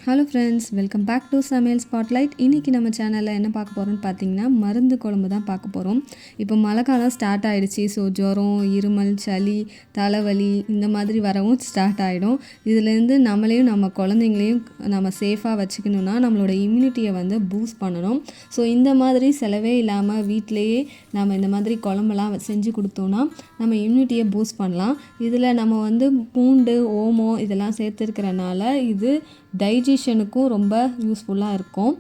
Hello friends, welcome back to Samayal spotlight. இன்றைக்கி நம்ம சேனலில் என்ன பார்க்க போகிறோம்னு பார்த்தீங்கன்னா, மருந்து குழம்பு தான் பார்க்க போகிறோம். இப்போ மழை காலம் ஸ்டார்ட் ஆகிடுச்சி. ஸோ ஜுரம், இருமல், சளி, தலைவலி இந்த மாதிரி வரவும் ஸ்டார்ட் ஆகிடும். இதுலேருந்து நம்மளையும் நம்ம குழந்தைங்களையும் நம்ம சேஃபாக வச்சுக்கணுன்னா நம்மளோட இம்யூனிட்டியை வந்து பூஸ்ட் பண்ணணும். ஸோ இந்த மாதிரி செலவே இல்லாமல் வீட்டிலையே நம்ம இந்த மாதிரி குழம்பெல்லாம் செஞ்சு கொடுத்தோன்னா நம்ம இம்யூனிட்டியை பூஸ்ட் பண்ணலாம். இதில் நம்ம வந்து பூண்டு, ஓமம் இதெல்லாம் சேர்த்துருக்கிறனால இது டைஜஷனுக்கும் ரொம்ப யூஸ்ஃபுல்லாக இருக்கும்.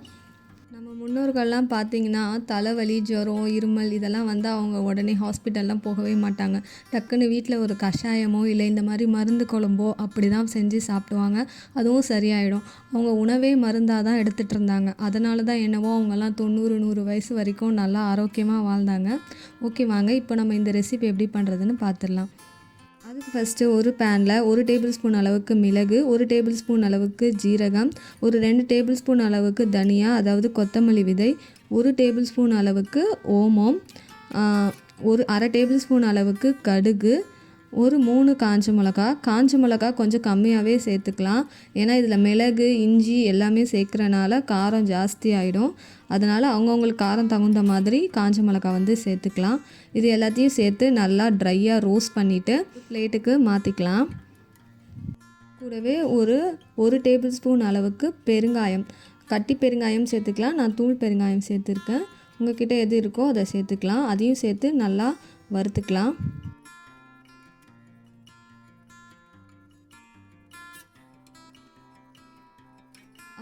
நம்ம முன்னோர்கள்லாம் பார்த்திங்கன்னா தலைவலி, ஜுரம், இருமல் இதெல்லாம் வந்து அவங்க உடனே ஹாஸ்பிட்டல்லாம் போகவே மாட்டாங்க. டக்குன்னு வீட்டில் ஒரு கஷாயமோ இல்லை இந்த மாதிரி மருந்து குழம்போ அப்படி தான் செஞ்சு சாப்பிடுவாங்க. அதுவும் சரியாயிடும். அவங்க உணவே மருந்தாக தான் எடுத்துகிட்டு இருந்தாங்க. அதனால தான் என்னவோ அவங்கெல்லாம் 90-100 வயசு வரைக்கும் நல்லா ஆரோக்கியமாக வாழ்ந்தாங்க. ஓகே, வாங்க இப்போ நம்ம இந்த ரெசிபி எப்படி பண்ணுறதுன்னு பார்த்துடலாம். அதுக்கு ஃபஸ்ட்டு ஒரு பேனில் 1 டேபிள் ஸ்பூன் அளவுக்கு மிளகு, 1 டேபிள் ஸ்பூன் அளவுக்கு ஜீரகம், ஒரு 2 டேபிள் ஸ்பூன் அளவுக்கு தனியா அதாவது கொத்தமல்லி விதை, 1 டேபிள் ஸ்பூன் அளவுக்கு ஓமம், ஒரு அரை டேபிள் ஸ்பூன் அளவுக்கு கடுகு, ஒரு 3 காஞ்ச மிளகா கொஞ்சம் கம்மியாகவே சேர்த்துக்கலாம். ஏன்னா இதில் மிளகு, இஞ்சி எல்லாமே சேர்க்குறனால காரம் ஜாஸ்தி ஆகிடும். அதனால் அவங்கவுங்களுக்கு காரம் தகுந்த மாதிரி காஞ்ச மிளகா வந்து சேர்த்துக்கலாம். இது எல்லாத்தையும் சேர்த்து நல்லா ட்ரையாக ரோஸ்ட் பண்ணிவிட்டு பிளேட்டுக்கு மாற்றிக்கலாம். கூடவே ஒரு டேபிள் ஸ்பூன் அளவுக்கு பெருங்காயம், கட்டி பெருங்காயம் சேர்த்துக்கலாம். நான் தூள் பெருங்காயம் சேர்த்துருக்கேன். உங்கள்கிட்ட எது இருக்கோ அதை சேர்த்துக்கலாம். அதையும் சேர்த்து நல்லா வறுத்துக்கலாம்.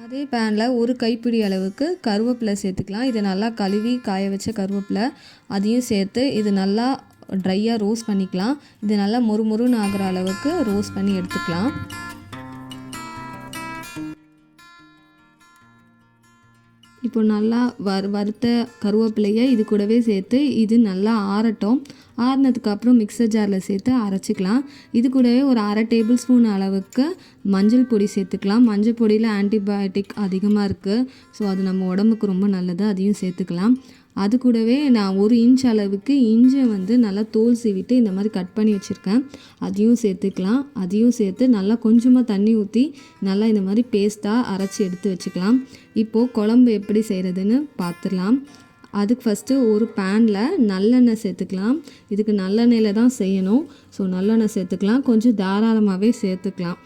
அதே பேனில் ஒரு கைப்பிடி அளவுக்கு கருவேப்பிலை சேர்த்துக்கலாம். இதை நல்லா கழுவி காய வச்ச கருவேப்பிலை அதையும் சேர்த்து இது நல்லா ட்ரையாக ரோஸ்ட் பண்ணிக்கலாம். இது நல்லா மொறுமொறுன்னு ஆகிற அளவுக்கு ரோஸ்ட் பண்ணி எடுத்துக்கலாம். இப்போ நல்லா வறுத்த கருவேப்பிலையை இது கூடவே சேர்த்து இது நல்லா ஆறட்டும். ஆறினதுக்கப்புறம் மிக்சர் ஜாரில் சேர்த்து அரைச்சிக்கலாம். இது கூடவே ஒரு அரை டேபிள் ஸ்பூன் அளவுக்கு மஞ்சள் பொடி சேர்த்துக்கலாம். மஞ்சள் பொடியில் ஆன்டிபயோட்டிக் அதிகமாக இருக்குது. ஸோ அது நம்ம உடம்புக்கு ரொம்ப நல்லது. அதையும் சேர்த்துக்கலாம். அது கூடவே நான் 1 இன்ச் அளவுக்கு இஞ்சி வந்து நல்லா தோல் சீவிட்டு இந்த மாதிரி கட் பண்ணி வச்சுருக்கேன். அதையும் சேர்த்துக்கலாம். அதையும் சேர்த்து நல்லா கொஞ்சமாக தண்ணி ஊற்றி நல்லா இந்த மாதிரி பேஸ்ட்டாக அரைச்சி எடுத்து வச்சுக்கலாம். இப்போது குழம்பு எப்படி செய்கிறதுன்னு பார்த்துடலாம். அதுக்கு ஃபஸ்ட்டு ஒரு பேனில் நல்லெண்ணெய் சேர்த்துக்கலாம். இதுக்கு நல்லெண்ணெயில் தான் செய்யணும். ஸோ நல்லெண்ணெய் சேர்த்துக்கலாம். கொஞ்சம் தாராளமாகவே சேர்த்துக்கலாம்.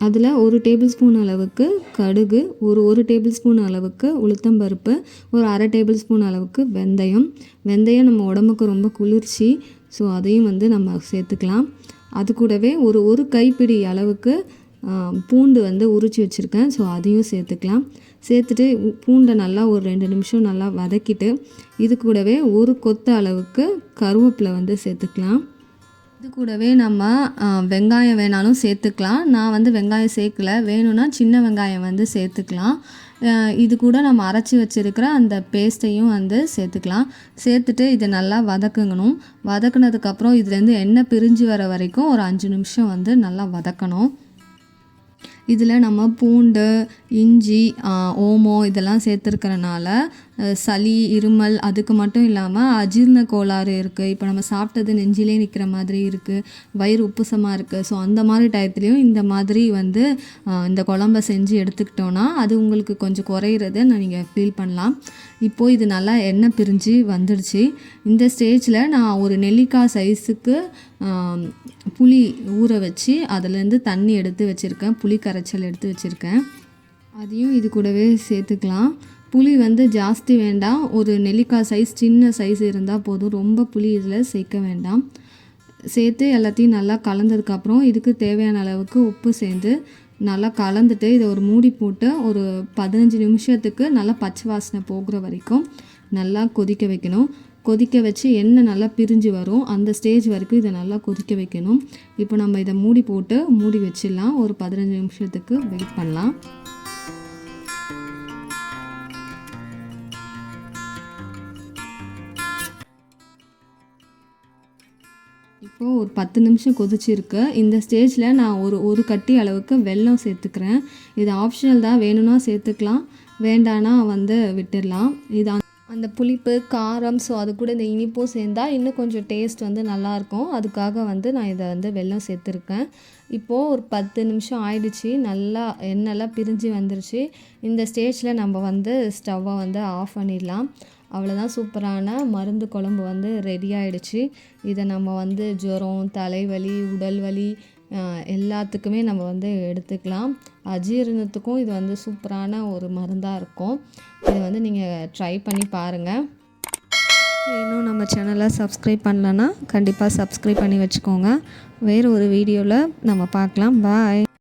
அதில் 1 டேபிள் ஸ்பூன் அளவுக்கு கடுகு, ஒரு டேபிள் ஸ்பூன் அளவுக்கு உளுத்தம்பருப்பு, ஒரு அரை டேபிள் ஸ்பூன் அளவுக்கு வெந்தயம் நம்ம உடம்புக்கு ரொம்ப குளிர்ச்சி. ஸோ அதையும் வந்து நம்ம சேர்த்துக்கலாம். அது கூடவே ஒரு கைப்பிடி அளவுக்கு பூண்டு வந்து உரித்து வச்சுருக்கேன். ஸோ அதையும் சேர்த்துக்கலாம். சேர்த்துட்டு பூண்டை நல்லா ஒரு 2 நிமிஷம் நல்லா வதக்கிட்டு இது கூடவே ஒரு கொத்து அளவுக்கு கருவேப்பிலை வந்து சேர்த்துக்கலாம். இது கூடவே நம்ம வெங்காயம் வேணாலும் சேர்த்துக்கலாம். நான் வந்து வெங்காயம் சேர்க்கல. வேணும்னா சின்ன வெங்காயம் வந்து சேர்த்துக்கலாம். இது கூட நம்ம அரைச்சி வச்சுருக்கிற அந்த பேஸ்ட்டையும் வந்து சேர்த்துக்கலாம். சேர்த்துட்டு இதை நல்லா வதக்குங்கணும். வதக்குனதுக்கப்புறம் இதுலேருந்து எண்ணெய் பிரிஞ்சு வர வரைக்கும் ஒரு 5 நிமிஷம் வந்து நல்லா வதக்கணும். இதில் நம்ம பூண்டு, இஞ்சி, ஓமம் இதெல்லாம் சேர்த்துருக்கிறனால சளி, இருமல் அதுக்கு மட்டும் இல்லாமல் அஜீரண கோளாறு இருக்குது. இப்போ நம்ம சாப்பிட்டது நெஞ்சிலே நிற்கிற மாதிரி இருக்குது, வயிறு உப்புசமாக இருக்குது. ஸோ அந்த மாதிரி டயத்துலேயும் இந்த மாதிரி வந்து இந்த குழம்ப செஞ்சு எடுத்துக்கிட்டோன்னா அது உங்களுக்கு கொஞ்சம் குறையிறத நீங்கள் ஃபீல் பண்ணலாம். இப்போது இது நல்லா எண்ணெய் பிரிஞ்சு வந்துடுச்சு. இந்த ஸ்டேஜில் நான் ஒரு நெல்லிக்காய் சைஸுக்கு புளி ஊற வச்சு அதிலேருந்து தண்ணி எடுத்து வச்சுருக்கேன். புளி கரைச்சல் எடுத்து வச்சுருக்கேன். அதையும் இது கூடவே சேர்த்துக்கலாம். புளி வந்து ஜாஸ்தி வேண்டாம். ஒரு நெல்லிக்காய் சைஸ் சின்ன சைஸ் இருந்தால் போதும். ரொம்ப புளி இதில் சேர்க்க வேண்டாம். சேர்த்து எல்லாத்தையும் நல்லா கலந்ததுக்கப்புறம் இதுக்கு தேவையான அளவுக்கு உப்பு சேர்ந்து நல்லா கலந்துட்டு இதை ஒரு மூடி போட்டு ஒரு 15 நிமிஷத்துக்கு நல்லா பச்சை வாசனை போகிற வரைக்கும் நல்லா கொதிக்க வைக்கணும். கொதிக்க வச்சு எண்ணெய் நல்லா பிரிஞ்சு வரும். அந்த ஸ்டேஜ் வரைக்கும் இதை நல்லா கொதிக்க வைக்கணும். இப்போ நம்ம இதை மூடி போட்டு மூடி வச்சிடலாம். ஒரு 15 நிமிஷத்துக்கு வெயிட் பண்ணலாம். இப்போது ஒரு 10 நிமிஷம் கொதிச்சிருக்கு. இந்த ஸ்டேஜில் நான் ஒரு கட்டி அளவுக்கு வெல்லம் சேர்த்துக்கிறேன். இது ஆப்ஷனல் தான். வேணும்னா சேர்த்துக்கலாம், வேண்டானா வந்து விட்டுடலாம். இது அந்த புளிப்பு, காரம் ஸோ அது கூட இந்த இனிப்பும் சேர்ந்தா இன்னும் கொஞ்சம் டேஸ்ட் வந்து நல்லாயிருக்கும். அதுக்காக வந்து நான் இதை வந்து வெல்லம் சேர்த்துருக்கேன். இப்போது ஒரு 10 நிமிஷம் ஆயிடுச்சு. நல்லா எண்ணெய்லாம் பிரிஞ்சு வந்துருச்சு. இந்த ஸ்டேஜில் நம்ம வந்து ஸ்டவ்வை வந்து ஆஃப் பண்ணிடலாம். அவ்வளோதான், சூப்பரான மருந்து குழம்பு வந்து ரெடி ஆயிடுச்சு. இதை நம்ம வந்து ஜுரம், தலைவலி, உடல் வலி எல்லாத்துக்குமே நம்ம வந்து எடுத்துக்கலாம். அஜீரணத்துக்கும் இது வந்து சூப்பரான ஒரு மருந்தாக இருக்கும். இதை வந்து நீங்கள் ட்ரை பண்ணி பாருங்கள். இன்னும் நம்ம சேனலை சப்ஸ்கிரைப் பண்ணலன்னா கண்டிப்பாக சப்ஸ்கிரைப் பண்ணி வச்சுக்கோங்க. வேறு ஒரு வீடியோவில் நம்ம பார்க்கலாம். பாய்.